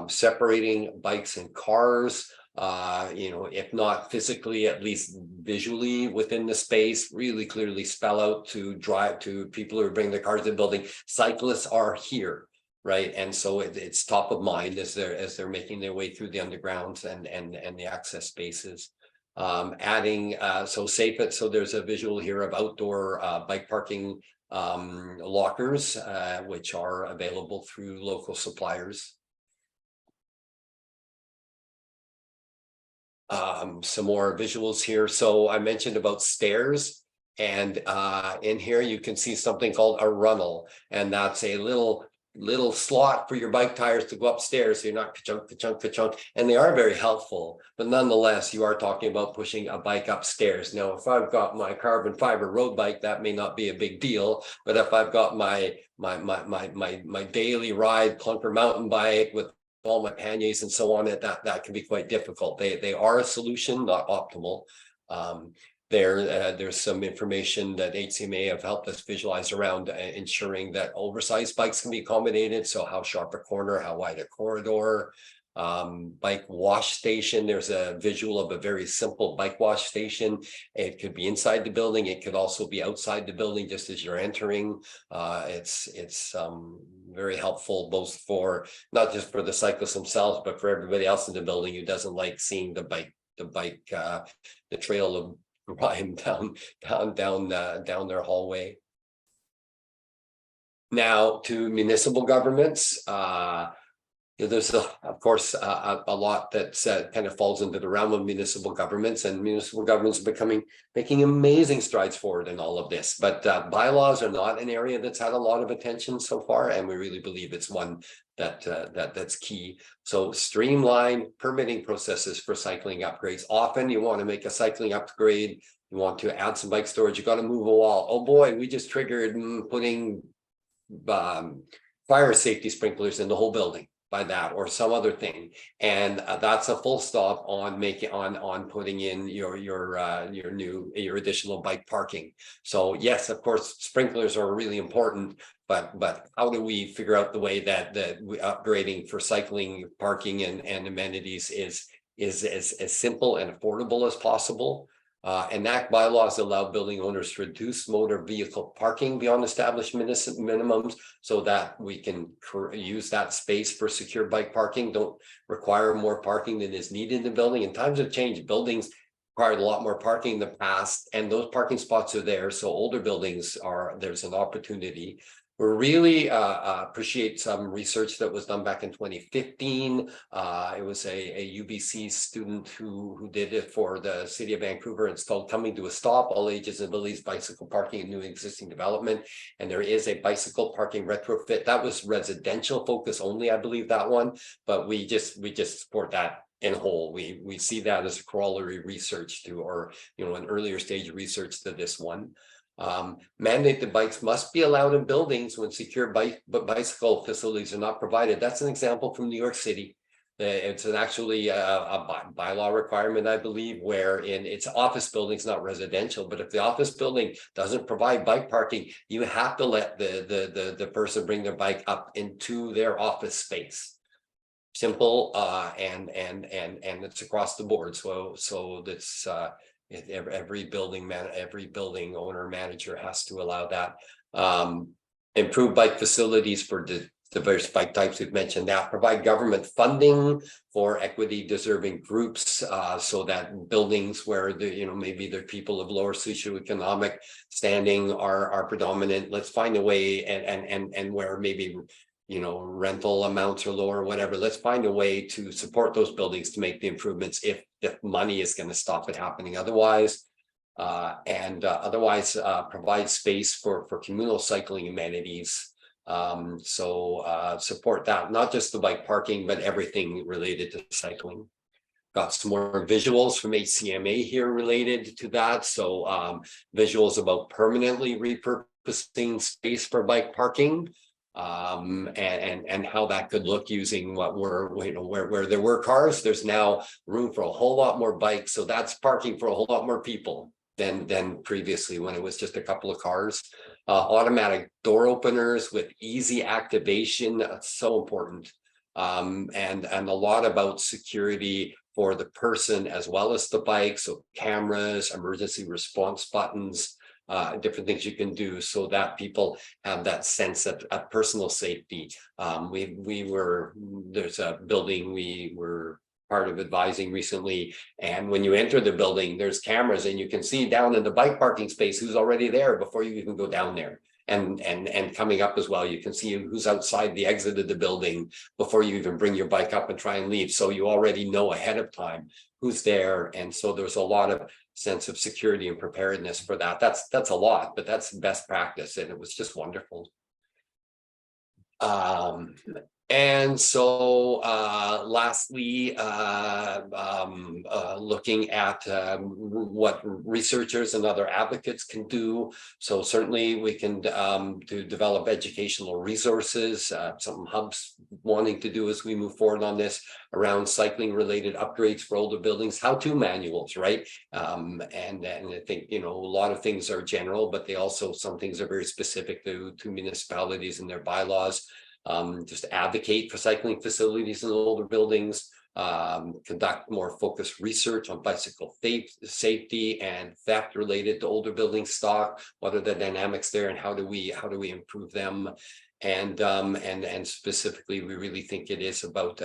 Separating bikes and cars, if not physically, at least visually within the space, really clearly spell out to people who are bringing their cars to the building, cyclists are here, right? And so it's top of mind as they're making their way through the undergrounds and the access spaces. Adding so there's a visual here of outdoor bike parking lockers, which are available through local suppliers. Some more visuals here. So I mentioned about stairs, and in here you can see something called a runnel, and that's a little slot for your bike tires to go upstairs, so you're not ka-chunk, and they are very helpful. But nonetheless, you are talking about pushing a bike upstairs. Now, if I've got my carbon fiber road bike, that may not be a big deal. But if I've got my daily ride clunker mountain bike with all my panniers and so on, that can be quite difficult. They are a solution, not optimal. There's some information that HCMA have helped us visualize around ensuring that oversized bikes can be accommodated. So how sharp a corner, how wide a corridor. Bike wash station, there's a visual of a very simple bike wash station. It could be inside the building, it could also be outside the building just as you're entering. It's very helpful, both for not just for the cyclists themselves, but for everybody else in the building who doesn't like seeing the trail of grime down their hallway. Now to municipal governments. There's of course a lot that kind of falls into the realm of municipal governments, and municipal governments are making amazing strides forward in all of this. But bylaws are not an area that's had a lot of attention so far, and we really believe it's one that's key. So streamline permitting processes for cycling upgrades. Often you want to make a cycling upgrade, you want to add some bike storage, you got to move a wall. Oh boy, we just triggered putting fire safety sprinklers in the whole building by that or some other thing, and that's a full stop on putting in your additional bike parking. So yes, of course, sprinklers are really important, but how do we figure out the way that upgrading for cycling parking and amenities is as simple and affordable as possible? Enact bylaws allow building owners to reduce motor vehicle parking beyond established minimums so that we can use that space for secure bike parking. Don't require more parking than is needed in the building. In times of change, buildings required a lot more parking in the past, and those parking spots are there. So older buildings there's an opportunity. We really appreciate some research that was done back in 2015. It was a UBC student who did it for the city of Vancouver. It's called Coming to a Stop, All Ages and Abilities Bicycle Parking in New Existing Development. And there is a bicycle parking retrofit. That was residential focus only, I believe, that one. But we just support that in whole. We see that as a corollary research to, or an earlier stage of research to this one. Mandate that bikes must be allowed in buildings when secure bicycle facilities are not provided. That's an example from New York City. It's actually a bylaw requirement, I believe, wherein it's office buildings, not residential. But if the office building doesn't provide bike parking, you have to let the person bring their bike up into their office space. Simple, and it's across the board. So that's every building owner manager has to allow that. Improve bike facilities for diverse bike types. We've mentioned that. Provide government funding for equity deserving groups, so that buildings where maybe the people of lower socioeconomic standing are predominant. Let's find a way, and where maybe rental amounts are lower, whatever. Let's find a way to support those buildings to make the improvements if money is going to stop it happening otherwise. Otherwise provide space for communal cycling amenities. Support that, not just the bike parking, but everything related to cycling. Got some more visuals from HCMA here related to that. So visuals about permanently repurposing space for bike parking. And how that could look using what where there were cars, there's now room for a whole lot more bikes. So that's parking for a whole lot more people than previously when it was just a couple of cars. Automatic door openers with easy activation, that's so important. And a lot about security for the person as well as the bike. So cameras, emergency response buttons, different things you can do so that people have that sense of personal safety. There's a building we were part of advising recently, and when you enter the building, there's cameras and you can see down in the bike parking space who's already there before you even go down there. And coming up as well, you can see who's outside the exit of the building before you even bring your bike up and try and leave. So you already know ahead of time who's there. And so there's a lot of sense of security and preparedness for that. That's a lot, but that's best practice. And it was just wonderful. And so lastly, looking at what researchers and other advocates can do. So certainly we can develop educational resources, something HUB's wanting to do as we move forward on this, around cycling related upgrades for older buildings, how-to manuals, right? And I think, a lot of things are general, but some things are very specific to municipalities and their bylaws. Just advocate for cycling facilities in older buildings, conduct more focused research on bicycle safety and theft related to older building stock. What are the dynamics there, and how do we improve them? And specifically, we really think it is about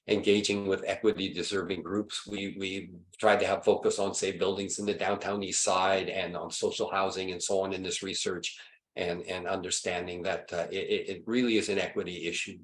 engaging with equity deserving groups. We tried to have focus on, say, buildings in the downtown east side and on social housing and so on in this research. And understanding that it really is an equity issue.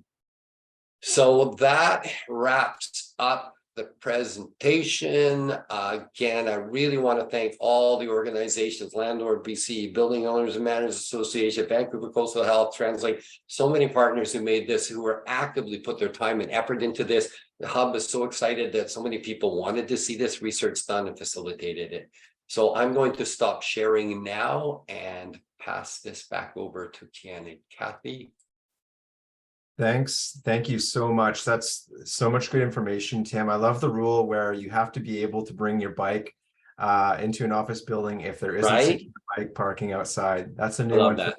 So that wraps up the presentation. Again, I really want to thank all the organizations, Landlord BC, Building Owners and Managers Association, Vancouver Coastal Health, Translink, so many partners who made this, who are actively put their time and effort into this. The Hub is so excited that so many people wanted to see this research done and facilitated it. So I'm going to stop sharing now and pass this back over to Ken and Kathy. Thanks. Thank you so much. That's so much good information, Tim. I love the rule where you have to be able to bring your bike into an office building if there isn't secure bike parking outside. That's a new one. That.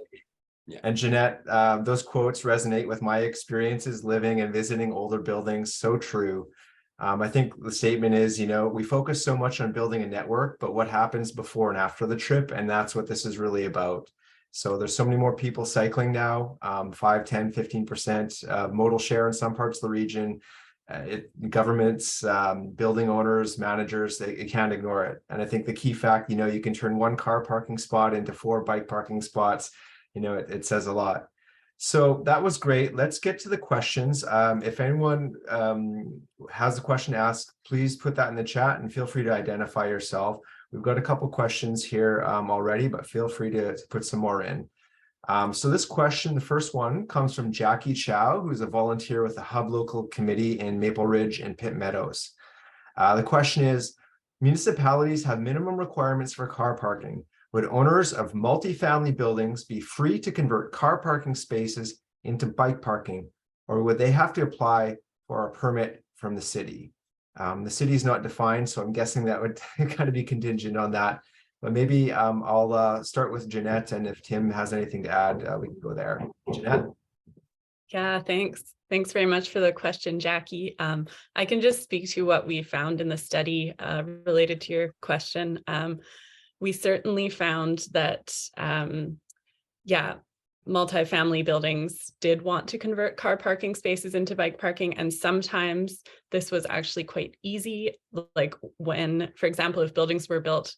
Yeah. And Jeanette, those quotes resonate with my experiences living and visiting older buildings. So true. I think the statement is, we focus so much on building a network, but what happens before and after the trip? And that's what this is really about. So there's so many more people cycling now, 5, 10, 15% modal share in some parts of the region. Governments, building owners, managers, they can't ignore it. And I think the key fact, you can turn 1 car parking spot into 4 bike parking spots. It says a lot. So that was great. Let's get to the questions. If anyone has a question to ask, please put that in the chat and feel free to identify yourself. We've got a couple questions here already, but feel free to put some more in. So this question, the first one, comes from Jackie Chow, who's a volunteer with the HUB local committee in Maple Ridge and Pitt Meadows. The question is, municipalities have minimum requirements for car parking. Would owners of multifamily buildings be free to convert car parking spaces into bike parking, or would they have to apply for a permit from the city? The city is not defined, so I'm guessing that would kind of be contingent on that. But maybe I'll start with Jeanette, and if Tim has anything to add, we can go there. Jeanette? Yeah, thanks. Thanks very much for the question, Jackie. I can just speak to what we found in the study related to your question. We certainly found that, multifamily buildings did want to convert car parking spaces into bike parking. And sometimes this was actually quite easy. Like when, for example, if buildings were built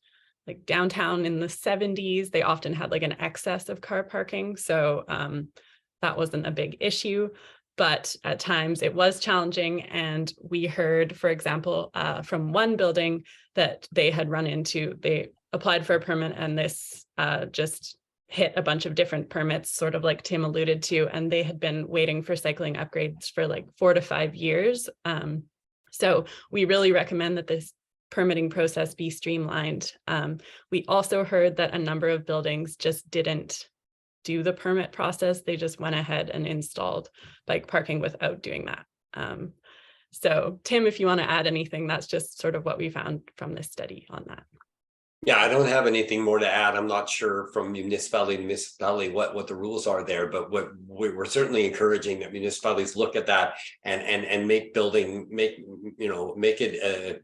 like downtown in the 70s, they often had like an excess of car parking. So that wasn't a big issue. But at times it was challenging. And we heard, for example, from one building that they had run into, they applied for a permit and this just hit a bunch of different permits, sort of like Tim alluded to, and they had been waiting for cycling upgrades for like 4 to 5 years. So we really recommend that this permitting process be streamlined. We also heard that a number of buildings just didn't do the permit process. They just went ahead and installed bike parking without doing that. So Tim, if you want to add anything, that's just sort of what we found from this study on that. Yeah, I don't have anything more to add. I'm not sure from municipality to municipality what the rules are there, but what we're certainly encouraging that municipalities look at that and make it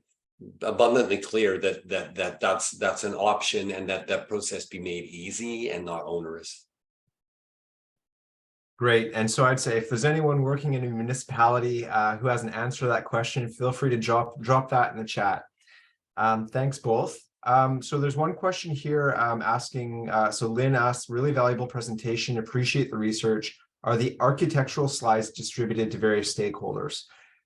abundantly clear that's an option, and that process be made easy and not onerous. Great. And so I'd say if there's anyone working in a municipality who has an answer to that question, feel free to drop that in the chat. Thanks both. So there's one question here asking, so Lynn asks, really valuable presentation, appreciate the research. Are the architectural slides distributed to various stakeholders?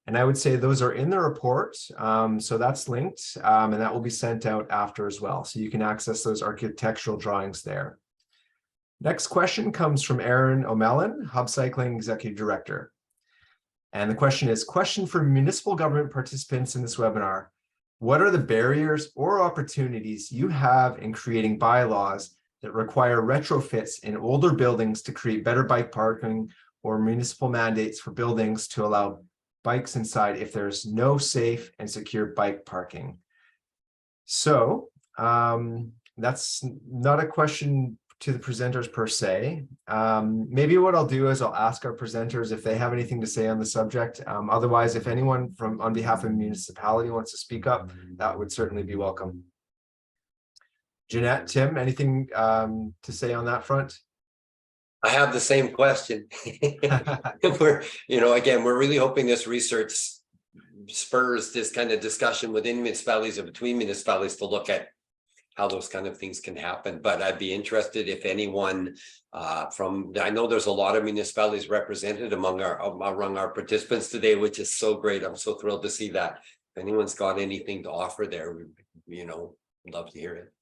And I would say those are in the report. So that's linked and that will be sent out after as well. So you can access those architectural drawings there. Next question comes from Aaron O'Malley, HUB Cycling Executive Director. And the question is, question for municipal government participants in this webinar. What are the barriers or opportunities you have in creating bylaws that require retrofits in older buildings to create better bike parking, or municipal mandates for buildings to allow bikes inside if there's no safe and secure bike parking? So that's not a question to the presenters per se. Maybe what I'll do is I'll ask our presenters if they have anything to say on the subject. Otherwise, if anyone on behalf of a municipality wants to speak up, that would certainly be welcome. Jeanette, Tim, anything to say on that front? I have the same question. We're really hoping this research spurs this kind of discussion within municipalities or between municipalities to look at how those kind of things can happen. But I'd be interested if anyone I know there's a lot of municipalities represented among our participants today, which is so great. I'm so thrilled to see that. If anyone's got anything to offer there, love to hear it.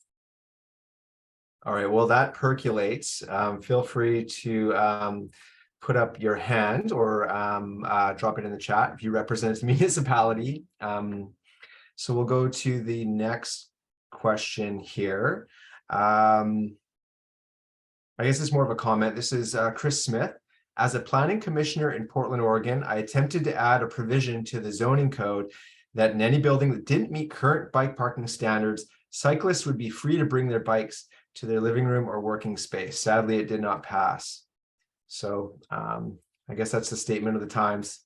All right, well, that percolates. Feel free to put up your hand or drop it in the chat if you represent a municipality. So we'll go to the next question here. I guess it's more of a comment. This is Chris Smith. As a planning commissioner in Portland, Oregon, I attempted to add a provision to the zoning code that in any building that didn't meet current bike parking standards, cyclists would be free to bring their bikes to their living room or working space. Sadly, it did not pass. So I guess that's the statement of the times.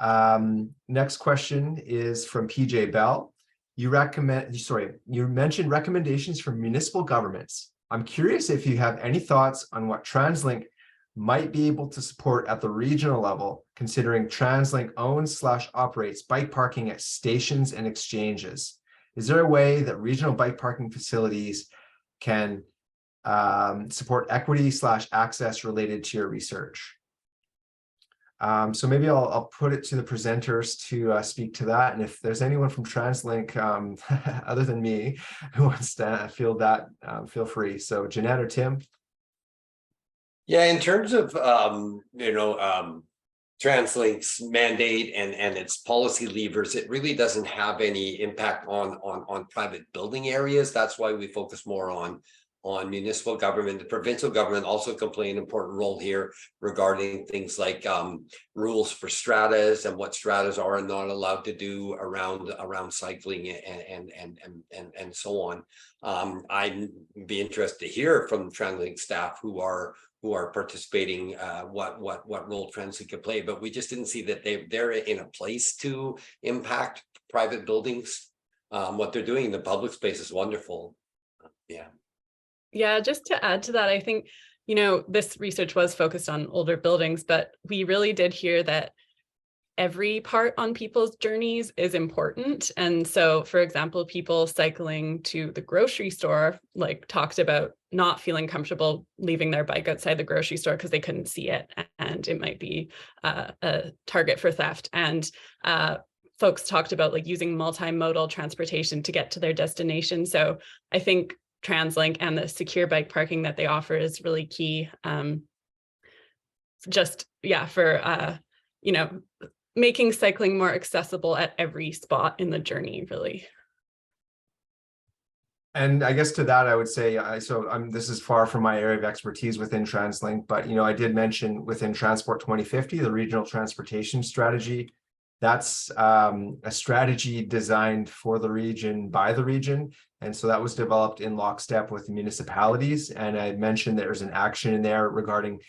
Next question is from PJ Bell. You mentioned recommendations from municipal governments. I'm curious if you have any thoughts on what Translink might be able to support at the regional level, considering Translink owns/operates bike parking at stations and exchanges. Is there a way that regional bike parking facilities can support equity/access related to your research? So maybe I'll put it to the presenters to speak to that. And if there's anyone from Translink other than me who wants to field that, feel free. So Jeanette or Tim? Yeah, in terms of Translink's mandate and its policy levers, it really doesn't have any impact on private building areas. That's why we focus more on municipal government. The provincial government also can play an important role here regarding things like rules for stratas and what stratas are and not allowed to do around cycling and so on. I'd be interested to hear from Translink staff who are participating, what role Translink could play, but we just didn't see that they're in a place to impact private buildings. What they're doing in the public space is wonderful. Yeah, just to add to that, I think, this research was focused on older buildings, but we really did hear that every part on people's journeys is important. And so, for example, people cycling to the grocery store, talked about not feeling comfortable leaving their bike outside the grocery store because they couldn't see it and it might be a target for theft. And folks talked about using multimodal transportation to get to their destination. So I think Translink and the secure bike parking that they offer is really key. For making cycling more accessible at every spot in the journey, really. And I guess to that, I would say, this is far from my area of expertise within Translink, but I did mention within Transport 2050, the regional transportation strategy. That's a strategy designed for the region by the region. And so that was developed in lockstep with the municipalities. And I mentioned there's an action in there regarding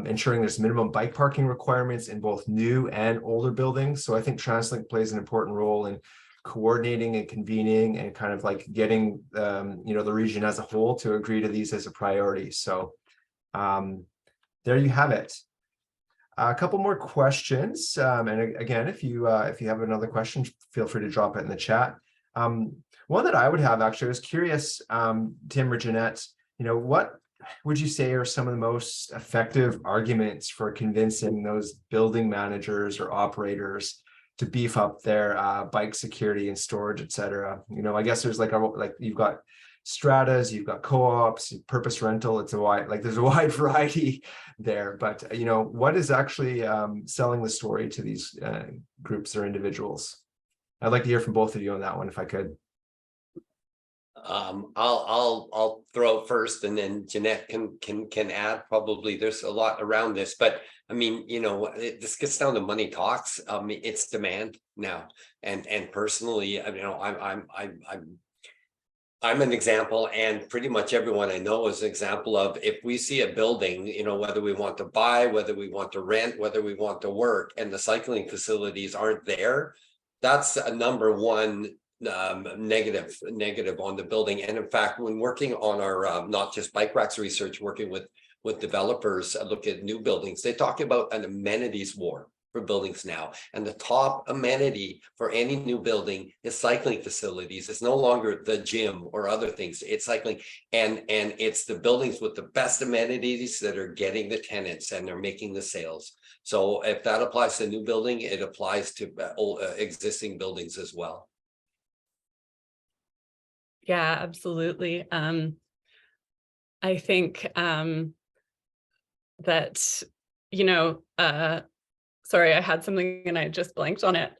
ensuring there's minimum bike parking requirements in both new and older buildings. So I think Translink plays an important role in coordinating and convening and kind of getting the region as a whole to agree to these as a priority. So there you have it. A couple more questions, and again, if you have another question, feel free to drop it in the chat. One that I would have, actually, I was curious, Tim or Jeanette, what would you say are some of the most effective arguments for convincing those building managers or operators to beef up their bike security and storage, et cetera? I guess there's you've got stratas, you've got co-ops, purpose rental. It's there's a wide variety there, but what is actually selling the story to these groups or individuals? I'd like to hear from both of you on that one, if I could. I'll throw it first, and then Jeanette can add. Probably there's a lot around this, but I mean, this gets down to money talks. It's demand now, and personally, I'm an example, and pretty much everyone I know is an example of, if we see a building, whether we want to buy, whether we want to rent, whether we want to work, and the cycling facilities aren't there, that's a number one negative on the building. And in fact, when working on our not just bike racks research, working with developers, look at new buildings, they talk about an amenities war for buildings now, and the top amenity for any new building is cycling facilities. It's no longer the gym or other things, it's cycling, and it's the buildings with the best amenities that are getting the tenants and they're making the sales. So if that applies to a new building, it applies to existing buildings as well. Yeah, absolutely. I think that sorry, I had something and I just blanked on it.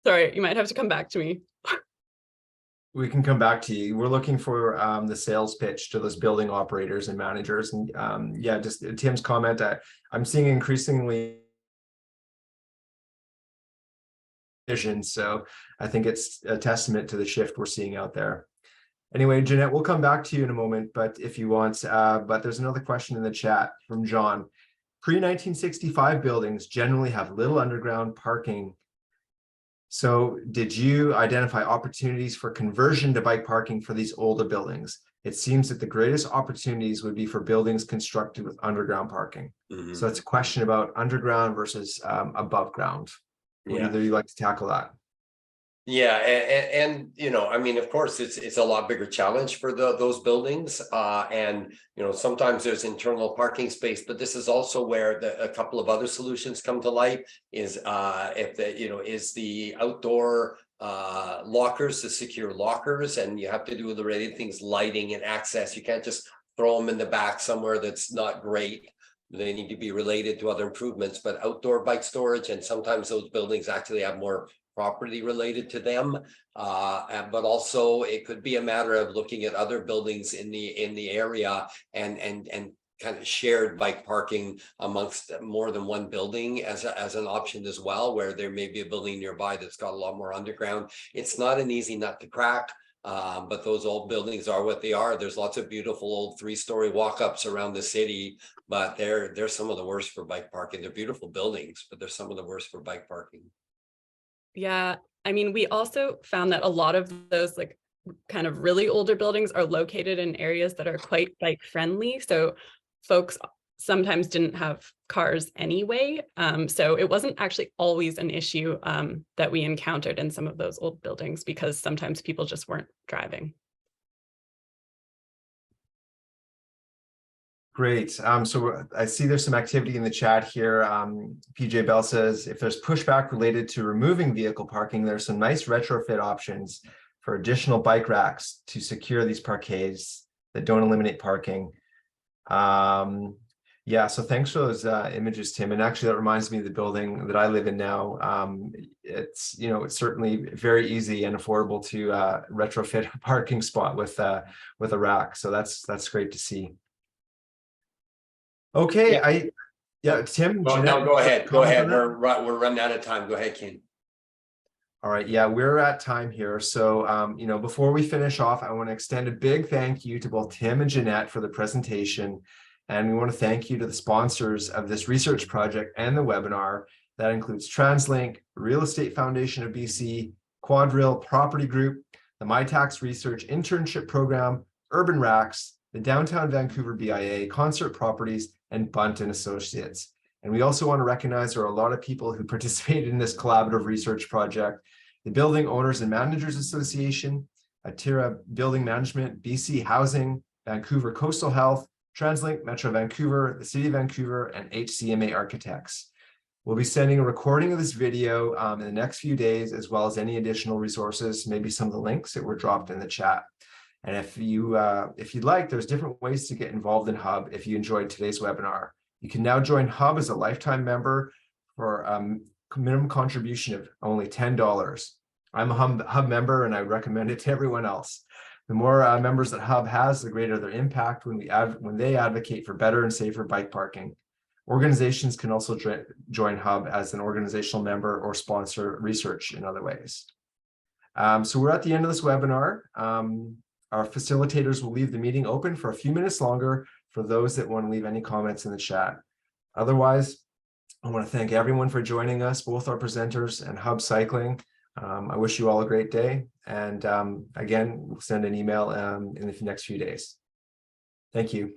Sorry, you might have to come back to me. We can come back to you. We're looking for the sales pitch to those building operators and managers. And just Tim's comment, I'm seeing increasingly vision. So I think it's a testament to the shift we're seeing out there. Anyway, Jeanette, we'll come back to you in a moment, but if you want, but there's another question in the chat from John. Pre-1965 buildings generally have little underground parking. So did you identify opportunities for conversion to bike parking for these older buildings? It seems that the greatest opportunities would be for buildings constructed with underground parking. Mhm. So it's a question about underground versus above ground. Would Yeah. either you like to tackle that? Yeah, and you know, I mean, of course, it's a lot bigger challenge for those buildings, and you know, sometimes there's internal parking space, but this is also where a couple of other solutions come to light. Is if the is the outdoor lockers, the secure lockers, and you have to do with the related things, lighting and access. You can't just throw them in the back somewhere that's not great. They need to be related to other improvements, but outdoor bike storage, and sometimes those buildings actually have more property related to them, but also it could be a matter of looking at other buildings in the area and kind of shared bike parking amongst more than one building as an option as well, where there may be a building nearby that's got a lot more underground. It's not an easy nut to crack. But those old buildings are what they are. There's lots of beautiful old 3-story walk-ups around the city, but they're some of the worst for bike parking. They're beautiful buildings, but they're some of the worst for bike parking. Yeah, I mean, we also found that a lot of those like kind of really older buildings are located in areas that are quite bike friendly. So folks sometimes didn't have cars anyway. So it wasn't actually always an issue that we encountered in some of those old buildings because sometimes people just weren't driving. Great. So I see there's some activity in the chat here. PJ Bell says, if there's pushback related to removing vehicle parking, there's some nice retrofit options for additional bike racks to secure these parkades that don't eliminate parking. Yeah, so thanks for those images, Tim. And actually, that reminds me of the building that I live in now. It's it's certainly very easy and affordable to retrofit a parking spot with a rack. So that's great to see. Okay, Tim. No, go ahead. Go comment ahead. on that? We're running out of time. Go ahead, Ken. All right, yeah, we're at time here. So, before we finish off, I want to extend a big thank you to both Tim and Jeanette for the presentation. And we want to thank you to the sponsors of this research project and the webinar. That includes Translink, Real Estate Foundation of BC, Quadrille Property Group, the MyTax Research Internship Program, Urban Racks, the Downtown Vancouver BIA, Concert Properties, and Bunt and Associates. And we also want to recognize there are a lot of people who participated in this collaborative research project: the Building Owners and Managers Association, Atira Building Management, BC Housing, Vancouver Coastal Health, Translink Metro Vancouver, the City of Vancouver, and HCMA Architects. We'll be sending a recording of this video in the next few days, as well as any additional resources, maybe some of the links that were dropped in the chat. And if you'd like, there's different ways to get involved in HUB if you enjoyed today's webinar. You can now join HUB as a lifetime member for minimum contribution of only $10. I'm a HUB member, and I recommend it to everyone else. The more members that HUB has, the greater their impact when they advocate for better and safer bike parking. Organizations can also join HUB as an organizational member or sponsor research in other ways. So we're at the end of this webinar. Our facilitators will leave the meeting open for a few minutes longer for those that want to leave any comments in the chat. Otherwise, I want to thank everyone for joining us, both our presenters and HUB Cycling. I wish you all a great day. And again, we'll send an email in the next few days. Thank you.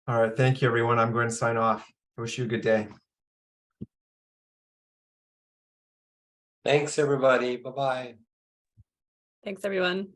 All right, thank you, everyone. I'm going to sign off. I wish you a good day. Thanks, everybody. Bye-bye. Thanks, everyone.